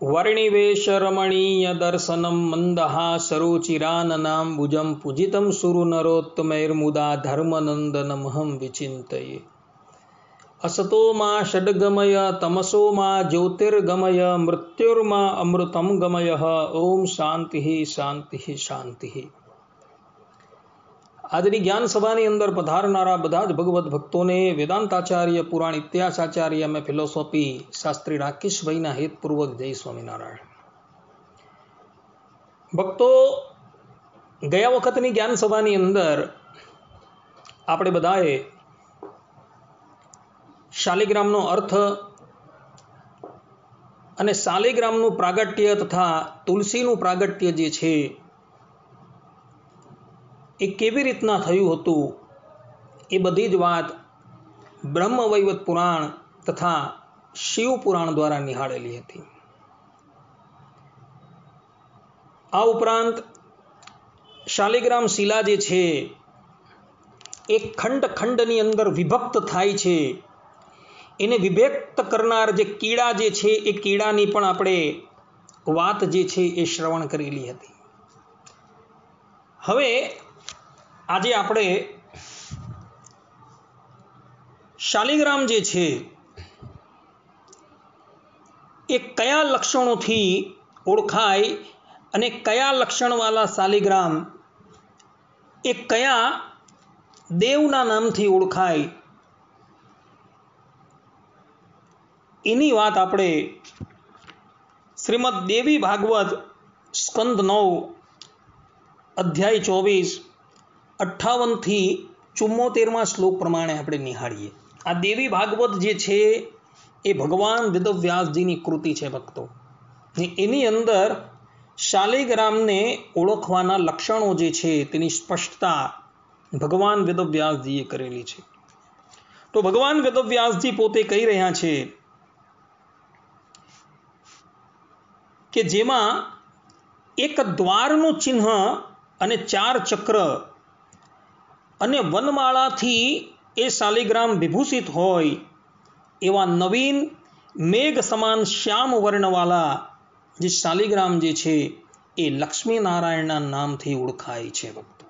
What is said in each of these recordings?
वर्णिवेशरमणीय दर्शनं मन्दहासरुचिराननाम्बुजं पूजितं सुरनरोत्तमैर्मुदा धर्मनन्दनमहं विचिन्तये। असतो मा षड्गमय तमसो मा ज्योतिर्गमय मृत्युर्मा अमृतं गमय। ओम शांति शांति शांति। આજની જ્ઞાન સભાની અંદર પધારનારા બધા જ ભગવત ભક્તોને વેદાંતાચાર્ય પુરાણ ઇતિહાસાચાર્ય અમે ફિલોસોફી શાસ્ત્રી રાકેશભાઈના હેતપૂર્વક જય સ્વામિનારાયણ। ભક્તો, ગયા વખતની જ્ઞાન સભાની અંદર આપણે બધાએ શાલિગ્રામનો અર્થ અને શાલિગ્રામનું પ્રાગટ્ય તથા તુલસીનું પ્રાગટ્ય જે છે એ કેવી રીતના થયું હતું એ બધી જ વાત બ્રહ્મવૈવત પુરાણ તથા શિવ પુરાણ દ્વારા નિહાળેલી હતી। આ ઉપરાંત શાલિગ્રામ શિલા જે છે એ ખંડ ખંડની અંદર વિભક્ત થાય છે, એને વિભક્ત કરનાર જે કીડા જે છે એ કીડાની પણ આપણે વાત જે છે એ શ્રવણ કરેલી હતી। હવે આજે આપણે શાલિગ્રામ જે છે એ કયા લક્ષણોથી ઓળખાય અને કયા લક્ષણવાળા શાલિગ્રામ એ કયા દેવના નામથી ઓળખાય એની વાત આપણે શ્રીમદ દેવી ભાગવત સ્કંદ 9 અધ્યાય 24 58 થી 74 શ્લોક પ્રમાણે આપણે નિહાળીએ। આ દેવી ભાગવત જે છે એ ભગવાન વેદવ્યાસજીની કૃતિ છે ભક્તો, એની અંદર શાલિગ્રામને ઓળખવાના લક્ષણો જે છે તેની સ્પષ્ટતા ભગવાન વેદવ્યાસજીએ કરેલી છે। તો ભગવાન વેદવ્યાસજી પોતે કહી રહ્યા છે કે જેમાં એક દ્વારનું ચિહ્ન અને 4 ચક્ર અને વનમાળાથી એ શાલિગ્રામ વિભૂષિત હોય એવા નવીન મેઘ સમાન શ્યામ વર્ણવાળા જે શાલિગ્રામ જે છે એ લક્ષ્મીનારાયણના નામથી ઓળખાય છે ભક્તો।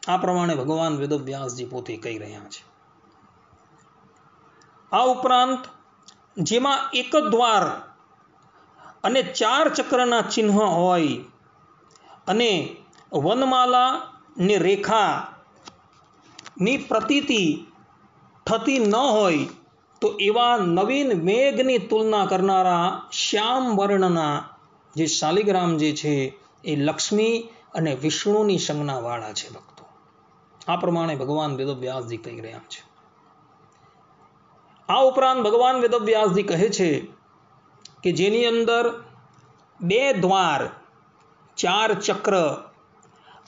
આ પ્રમાણે ભગવાન વેદવ્યાસજી પોતે કહી રહ્યા છે। આ ઉપરાંત જેમાં એક દ્વાર અને 4 ચક્રના ચિહ્ન હોય અને વનમાલા ને રેખા ની પ્રતીતિ થતી ન હોય તો એવા નવીન મેઘની તુલના કરનારા શ્યામ વર્ણના જે શાલિગ્રામ જે છે એ લક્ષ્મી અને વિષ્ણુની સંજ્ઞાવાળા છે ભક્તો। આ પ્રમાણે ભગવાન વેદવ્યાસજી કહી રહ્યા છે। આ ઉપરાંત ભગવાન વેદવ્યાસજી કહે છે કે જેની અંદર 2 દ્વાર 4 ચક્ર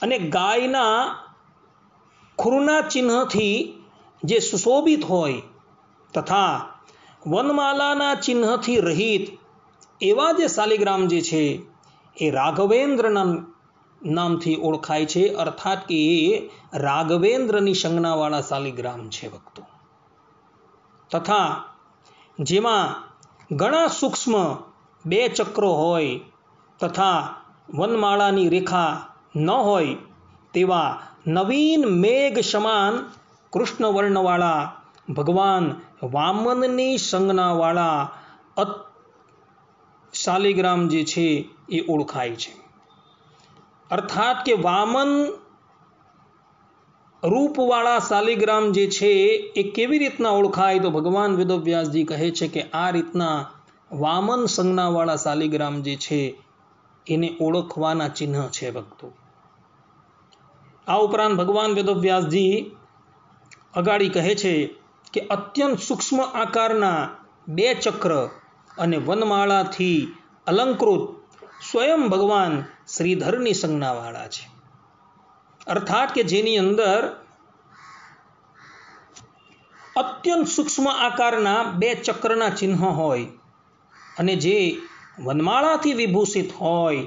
અને ગાયના ખુરના ચિહ્નથી જે સુશોભિત હોય તથા વનમાલાના ચિહ્નથી રહિત એવા જે શાલિગ્રામ જે છે એ રાઘવેન્દ્રના નામથી ઓળખાય છે, અર્થાત કે એ રાઘવેન્દ્રની સંજ્ઞાવાળા શાલિગ્રામ છે ભક્તો। તથા જેમાં ઘણા સૂક્ષ્મ 2 ચક્રો હોય તથા વનમાળાની રેખા ન હોય તેવા નવીન મેઘ સમાન કૃષ્ણ વર્ણવાળા ભગવાન વામનની સંજ્ઞાવાળા શાલિગ્રામ જે છે એ ઓળખાય છે। અર્થાત કે વામન રૂપવાળા શાલિગ્રામ જે છે એ કેવી રીતના ઓળખાય તો ભગવાન વેદવ્યાસજી કહે છે કે આ રીતના વામન સંજ્ઞાવાળા શાલિગ્રામ જે છે એને ઓળખવાના ચિહ્ન છે ભક્તો। આ ઉપરાંત ભગવાન વેદવ્યાસજી અગાડી કહે છે કે અત્યંત સૂક્ષ્મ આકારના 2 ચક્ર અને વનમાળાથી અલંકૃત સ્વયં ભગવાન શ્રીધરની સંજ્ઞાવાળા છે। અર્થાત કે જેની અંદર અત્યંત સૂક્ષ્મ આકારના 2 ચક્રના ચિહ્ન હોય અને જે વનમાળાથી વિભૂષિત હોય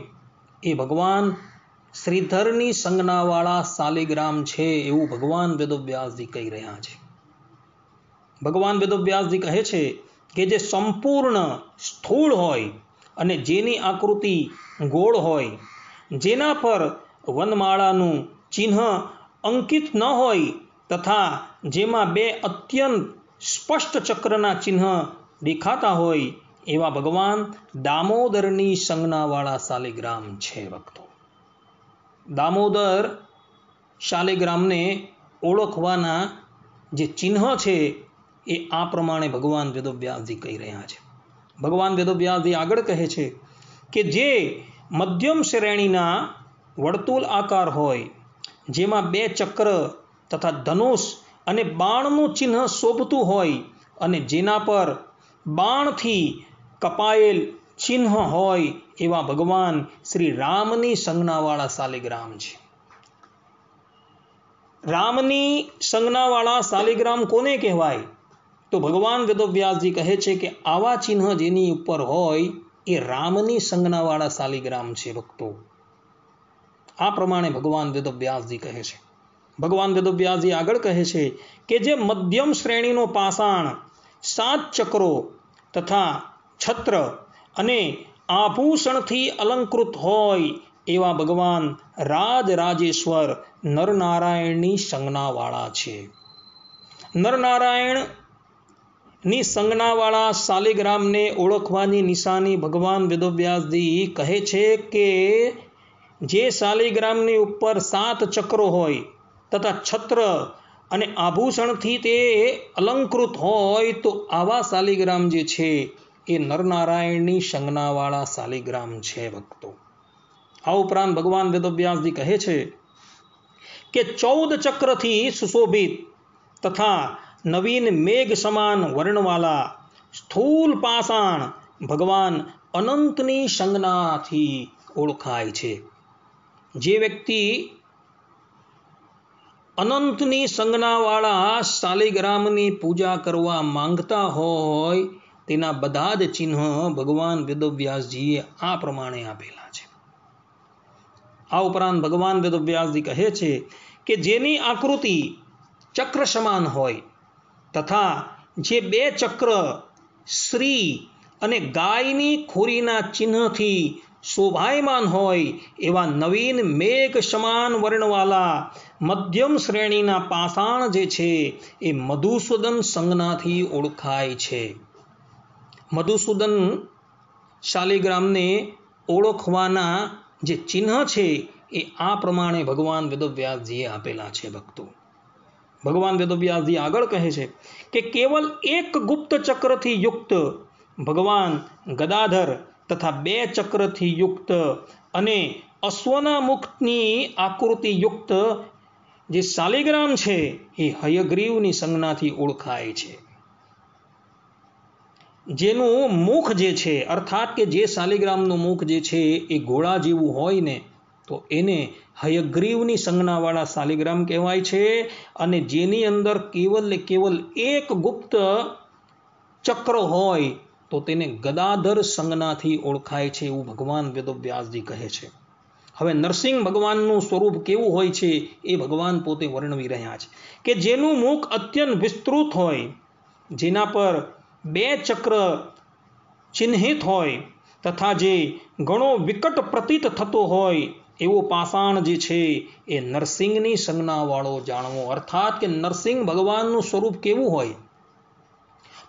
એ ભગવાન શ્રીધરની સંજ્ઞાવાળા શાલિગ્રામ છે એવું ભગવાન વેદવ્યાસજી કહી રહ્યા છે। ભગવાન વેદવ્યાસજી કહે છે કે જે સંપૂર્ણ સ્થૂળ હોય અને જેની આકૃતિ ગોળ હોય, જેના પર વનમાળાનું ચિહ્ન અંકિત ન હોય તથા જેમાં બે અત્યંત સ્પષ્ટ ચક્રના ચિહ્ન દેખાતા હોય એવા ભગવાન દામોદરની સંજ્ઞાવાળા શાલિગ્રામ છે ભક્તો. દામોદર શાલિગ્રામને ઓળખવાના જે ચિહ્ન છે એ આ પ્રમાણે ભગવાન વેદવ્યાસજી કહી રહ્યા છે. ભગવાન વેદવ્યાસજી આગળ કહે છે કે જે મધ્યમ શ્રેણીના વર્તુળ આકાર હોય, જેમાં બે ચક્ર તથા ધનુષ અને બાણનું ચિહ્ન શોભતું હોય અને જેના પર બાણથી કપાયેલ ચિહ્ન હોય એવા ભગવાન શ્રી રામની સંજ્ઞાવાળા શાલિગ્રામ છે. રામની સંજ્ઞાવાળા શાલિગ્રામ કોને કહેવાય? તો ભગવાન વેદવ્યાસજી કહે છે કે આવા ચિહ્ન જેની ઉપર હોય એ રામની સંજ્ઞાવાળા શાલિગ્રામ છે ભક્તો. આ પ્રમાણે ભગવાન વેદવ્યાસજી કહે છે. ભગવાન વેદવ્યાસજી આગળ કહે છે કે જે મધ્યમ શ્રેણીનો પાષાણ 7 ચક્રો તથા છત્ર અને આભૂષણથી અલંકૃત હોય એવા ભગવાન રાજરાજેશ્વર નરનારાયણની સંજ્ઞાવાળા છે. નરનારાયણની સંજ્ઞાવાળા શાલિગ્રામને ઓળખવાની નિશાની ભગવાન વેદવ્યાસજી કહે છે કે જે શાલિગ્રામની ઉપર 7 ચક્રો હોય તથા છત્ર અને આભૂષણથી તે અલંકૃત હોય તો આવા શાલિગ્રામ જે છે એ નરનારાયણની સંજ્ઞાવાળા શાલિગ્રામ છે ભક્તો. આ ઉપરાંત ભગવાન વેદવ્યાસજી કહે છે કે 14 ચક્રથી સુશોભિત તથા નવીન મેઘ સમાન વર્ણવાલા સ્થૂલ પાષાણ ભગવાન અનંતની સંજ્ઞાથી ઓળખાય છે. જે વ્યક્તિ અનંતની સંજ્ઞાવાળા શાલિગ્રામની પૂજા કરવા માંગતા હોય તેના બધા જ ચિહ્ન ભગવાન વેદવ્યાસજીએ આ પ્રમાણે આપેલા છે. આ ઉપરાંત ભગવાન વેદવ્યાસજી કહે છે કે જેની આકૃતિ ચક્ર સમાન હોય તથા જે 2 ચક્ર શ્રી અને ગાયની ખોરીના ચિહ્નથી શોભાયમાન હોય એવા નવીન મેઘ સમાન વર્ણવાલા મધ્યમ શ્રેણીના પાષાણ જે છે એ મધુસૂદન સંજ્ઞાથી ઓળખાય છે. મધુસૂદન શાલિગ્રામને ઓળખવાના જે ચિહ્ન છે એ આ પ્રમાણે ભગવાન વેદવ્યાસજીએ આપેલા છે ભક્તો. ભગવાન વેદવ્યાસજી આગળ કહે છે કે કેવલ એક ગુપ્ત ચક્રથી યુક્ત ભગવાન ગદાધર તથા 2 ચક્રથી યુક્ત અને અશ્વના મુખની આકૃતિ યુક્ત જે શાલિગ્રામ છે એ હયગ્રીવની સંજ્ઞાથી ઓળખાય છે. જેનું મુખ જે છે અર્થાત કે જે શાલિગ્રામનું મુખ જે છે એ ઘોડા જેવું હોય ને તો એને હયગ્રીવની સંજ્ઞાવાળા શાલિગ્રામ કહેવાય છે. અને જેની અંદર કેવલ એક ગુપ્ત ચક્ર હોય તો તેને ગદાધર સંજ્ઞાથી ઓળખાય છે એવું ભગવાન વેદવ્યાસજી કહે છે. હવે નરસિંહ ભગવાનનું સ્વરૂપ કેવું હોય છે એ ભગવાન પોતે વર્ણવી રહ્યા છે કે જેનું મુખ અત્યંત વિસ્તૃત હોય, જેના પર 2 ચક્ર ચિહ્નિત હોય તથા જે ઘણો વિકટ પ્રતીત થતો હોય એવો પાષાણ જે છે એ નરસિંહની સંજ્ઞાવાળો જાણવો. અર્થાત કે નરસિંહ ભગવાનનું સ્વરૂપ કેવું હોય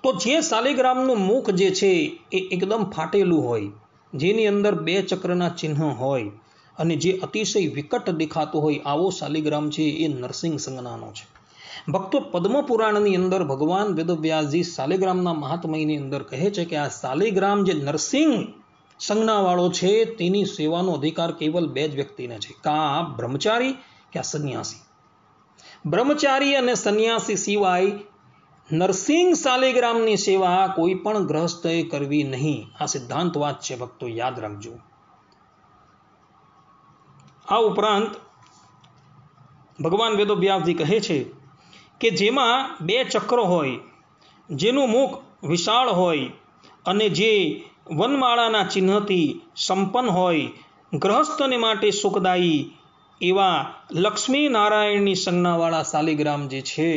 તો જે શાલિગ્રામનું મુખ જે છે એ એકદમ ફાટેલું હોય, જેની અંદર 2 ચક્રના ચિહ્ન હોય અને જે અતિશય વિકટ દેખાતો હોય આવો શાલિગ્રામ છે એ નરસિંહ સંજ્ઞાનો છે. ભક્તો, પદ્મપુરાણની અંદર ભગવાન વેદવ્યાસજી શાલિગ્રામના મહાત્મયની અંદર કહે છે કે આ શાલિગ્રામ જે નરસિંહ સંજ્ઞાવાળો છે તેની સેવાનો અધિકાર કેવલ 2 જ વ્યક્તિને છે, કા બ્રહ્મચારી કે સંન્યાસી. બ્રહ્મચારી અને સંન્યાસી સિવાય નરસિંહ શાલિગ્રામની સેવા કોઈ પણ ગ્રહસ્થએ કરવી નહીં. આ સિદ્ધાંત વાત છે ભક્તો, યાદ રાખજો. આ ઉપરાંત ભગવાન વેદવ્યાસજી કહે છે કે જેમાં 2 ચક્ર હોય, જેનું મુખ વિશાળ હોય અને જે વનમાળાના ચિહ્નથી સંપન્ન હોય, ગ્રહસ્થને માટે સુખદાયી એવા લક્ષ્મી નારાયણની સંજ્ઞાવાળા શાલિગ્રામ જે છે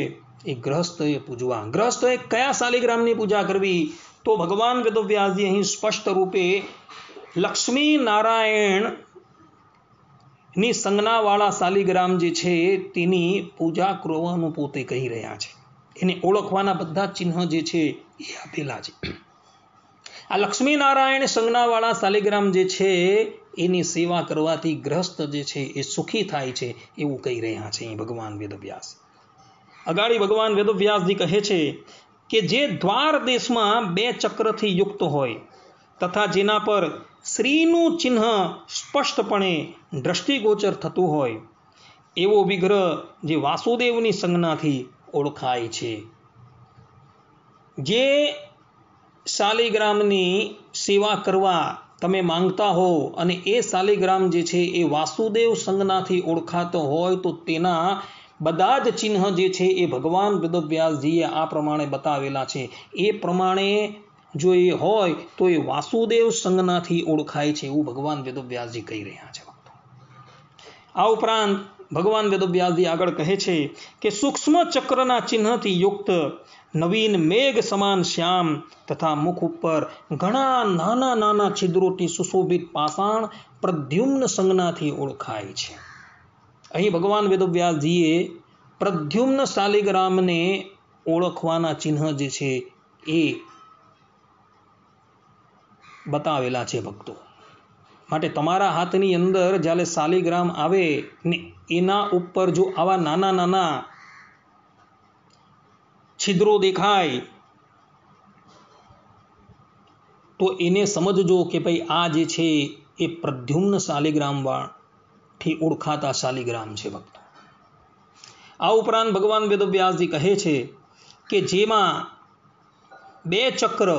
એ ગ્રહસ્થએ પૂજવા. ગ્રહસ્થએ કયા શાલિગ્રામની પૂજા કરવી? તો ભગવાન વેદવ્યાસજી અહીં સ્પષ્ટ રૂપે લક્ષ્મી નારાયણની સંજ્ઞાવાળા શાલિગ્રામ જે છે તેની પૂજા કરવાનું પોતે કહી રહ્યા છે. એને ઓળખવાના બધા ચિહ્ન જે છે એ આપેલા છે. આ લક્ષ્મી નારાયણ સંજ્ઞાવાળા શાલિગ્રામ જે છે એની સેવા કરવાથી ગ્રહસ્થ જે છે એ સુખી થાય છે એવું કહી રહ્યા છે અહીં ભગવાન વેદવ્યાસ. અગાડી ભગવાન વેદવ્યાસજી કહે છે કે જે દ્વાર દેશમાં 2 ચક્રથી યુક્ત હોય તથા જેના પર શ્રીનું ચિહ્ન સ્પષ્ટપણે દ્રષ્ટિગોચર થતું હોય એવો વિગ્રહ જે વાસુદેવની સંજ્ઞાથી ઓળખાય છે. જે શાલિગ્રામની સેવા કરવા તમે માંગતા હો અને એ શાલિગ્રામ જે છે એ વાસુદેવ સંજ્ઞાથી ઓળખાતો હોય તો તેના બધા જ ચિહ્ન જે છે એ ભગવાન વેદવ્યાસજીએ આ પ્રમાણે બતાવેલા છે. એ પ્રમાણે જો એ હોય તો એ વાસુદેવ સંજ્ઞાથી ઓળખાય છે એવું ભગવાન વેદવ્યાસજી કહી રહ્યા છે. આ ઉપરાંત ભગવાન વેદવ્યાસજી આગળ કહે છે કે સૂક્ષ્મ ચક્રના ચિહ્નથી યુક્ત નવીન મેઘ સમાન શ્યામ તથા મુખ ઉપર ઘણા નાના નાના છિદ્રોથી સુશોભિત પાષાણ પ્રદ્યુમ્ન સંજ્ઞાથી ઓળખાય છે. અહીં ભગવાન વેદવ્યાસજીએ પ્રદ્યુમ્ન શાલિગ્રામને ઓળખવાના ચિહ્ન જે છે એ બતાવેલા છે ભક્તો. માટે તમારા હાથની અંદર જ્યારે શાલિગ્રામ આવે ને એના ઉપર જો આવા નાના નાના છિદ્રો દેખાય તો એને સમજજો કે ભાઈ આ જે છે એ પ્રદ્યુમ્ન શાલિગ્રામથી ઓળખાતા શાલિગ્રામ છે ભક્તો. આ ઉપરાંત ભગવાન વેદવ્યાસજી કહે છે કે જેમાં 2 ચક્ર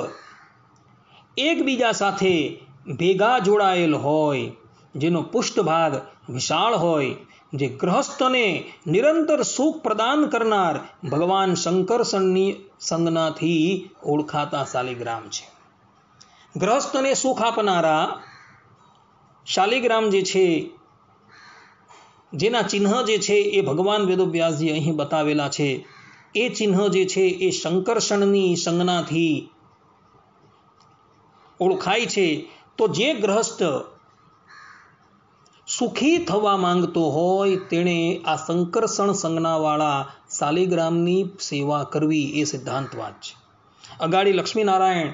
એકબીજા સાથે ભેગા જોડાયેલ હોય, જેનો પૃષ્ઠભાગ વિશાળ હોય, જે ગ્રહસ્થને નિરંતર સુખ પ્રદાન કરનાર ભગવાન શંકરસણની સંજ્ઞાથી ઓળખાતા શાલિગ્રામ છે. ગ્રહસ્થને સુખ આપનારા શાલિગ્રામ જે છે જેના ચિહ્ન જે છે એ ભગવાન વેદવ્યાસજી અહીં બતાવેલા છે. એ ચિહ્ન જે છે એ શંકરસણની સંજ્ઞાથી ઓળખાય છે. તો જે ગ્રહસ્થ સુખી થવા માંગતો હોય તેણે આ શંકરસણ સંજ્ઞાવાળા શાલિગ્રામની સેવા કરવી એ સિદ્ધાંત વાત છે. અગાડી લક્ષ્મીનારાયણ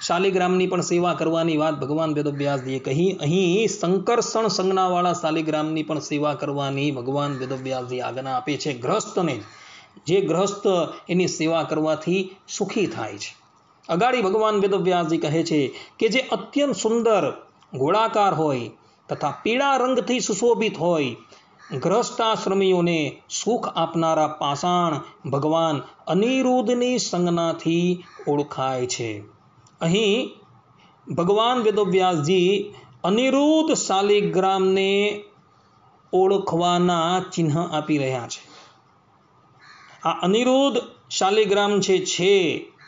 શાલિગ્રામની પણ સેવા કરવાની વાત ભગવાન વેદવ્યાસજીએ કહી. અહીં શંકરસણ સંજ્ઞાવાળા શાલિગ્રામની પણ સેવા કરવાની ભગવાન વેદવ્યાસજી આજ્ઞા આપે છે ગ્રહસ્થને, જે ગ્રહસ્થ એની સેવા કરવાથી સુખી થાય છે. અગાડી ભગવાન વેદવ્યાસજી કહે છે કે જે અત્યંત સુંદર ગોળાકાર હોય તથા પીળા રંગથી સુશોભિત હોય, ગ્રહસ્થાશ્રમીઓને સુખ આપનારા પાષાણ ભગવાન અનિરુદ્ધની સંજ્ઞાથી ઓળખાય છે. અહીં ભગવાન વેદવ્યાસજી અનિરુદ્ધ શાલિગ્રામને ઓળખવાના ચિહ્ન આપી રહ્યા છે. આ અનિરુદ્ધ શાલિગ્રામ છે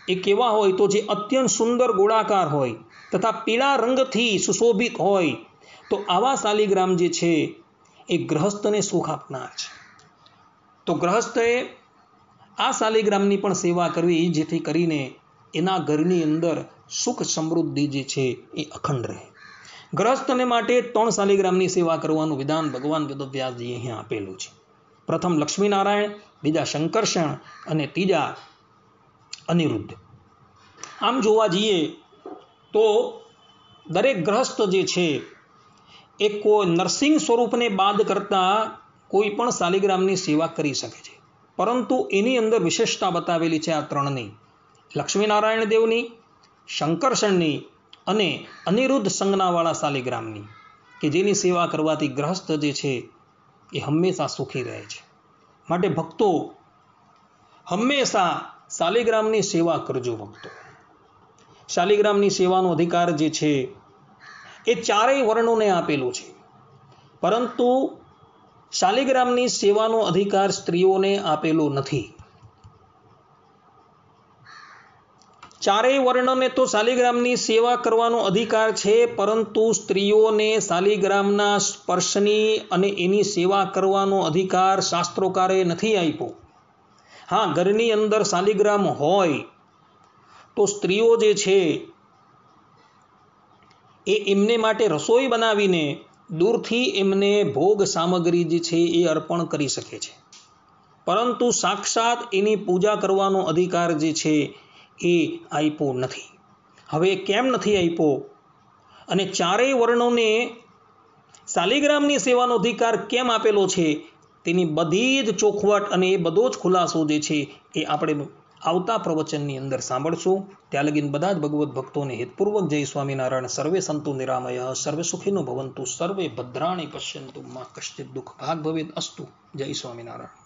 એ કેવા હોય તો જે અત્યંત સુંદર ગોળાકાર હોય તથા પીળા રંગથી સુશોભિત હોય, તો આવા શાલિગ્રામ જે છે એ ગ્રહસ્થને સુખ આપનાર છે. તો ગ્રહસ્થએ આ શાલિગ્રામની પણ સેવા કરવી જેથી કરીને એના ઘરની અંદર સુખ સમૃદ્ધિ જે છે એ અખંડ રહે. ગ્રહસ્થને માટે 3 શાલિગ્રામની સેવા કરવાનું વિધાન ભગવાન વેદવ્યાસજીએ અહીં આપેલું છે. પ્રથમ લક્ષ્મીનારાયણ, બીજા શંકરષણ અને ત્રીજા અનિરુદ્ધ. આમ જોવા જઈએ તો દરેક ગ્રહસ્થ જે છે એ કોઈ નરસિંહ સ્વરૂપને બાદ કરતા કોઈ પણ શાલિગ્રામની સેવા કરી શકે છે, પરંતુ એની અંદર વિશેષતા બતાવેલી છે આ 3ની: લક્ષ્મીનારાયણ દેવની, શંકરષણની અને અનિરુદ્ધ સંજ્ઞાવાળા શાલિગ્રામની, કે જેની સેવા કરવાથી ગ્રહસ્થ જે છે એ હંમેશા સુખી રહે છે. માટે ભક્તો હંમેશા શાલિગ્રામની સેવા કરજો. ભક્તો, શાલિગ્રામની સેવાનો અધિકાર જે છે એ 4 વર્ણોને આપેલો છે, પરંતુ શાલિગ્રામની સેવાનો અધિકાર સ્ત્રીઓને આપેલો નથી. 4 વર્ણને તો શાલિગ્રામની સેવા કરવાનો અધિકાર છે, પરંતુ સ્ત્રીઓને શાલિગ્રામના સ્પર્શની અને એની સેવા કરવાનો અધિકાર શાસ્ત્રોકારે નથી આપ્યો. હા, ઘરની અંદર શાલિગ્રામ હોય તો સ્ત્રીઓ જે છે એ એમને માટે રસોઈ બનાવીને દૂરથી એમને ભોગ સામગ્રી જે છે એ અર્પણ કરી શકે છે, પરંતુ સાક્ષાત એની પૂજા કરવાનો અધિકાર જે છે એ આપ્યો નથી. હવે કેમ નથી આપ્યો અને ચારેય વર્ણોને શાલિગ્રામની સેવાનો અધિકાર કેમ આપેલો છે તેની બધી જ ચોખવટ અને એ બધો જ ખુલાસો જે છે એ આપણે આવતા પ્રવચનની અંદર સાંભળશું. ત્યાં લગીન બધા જ ભગવત ભક્તોને હિતપૂર્વક જય સ્વામિનારાયણ. સર્વે સંતુ નિરામય, સર્વે સુખીનો ભવંતુ, સર્વે ભદ્રાણી પશ્યંતુ, મા કશ્ચિત દુઃખ ભાગ ભવેદ અસ્તુ. જય સ્વામિનારાયણ.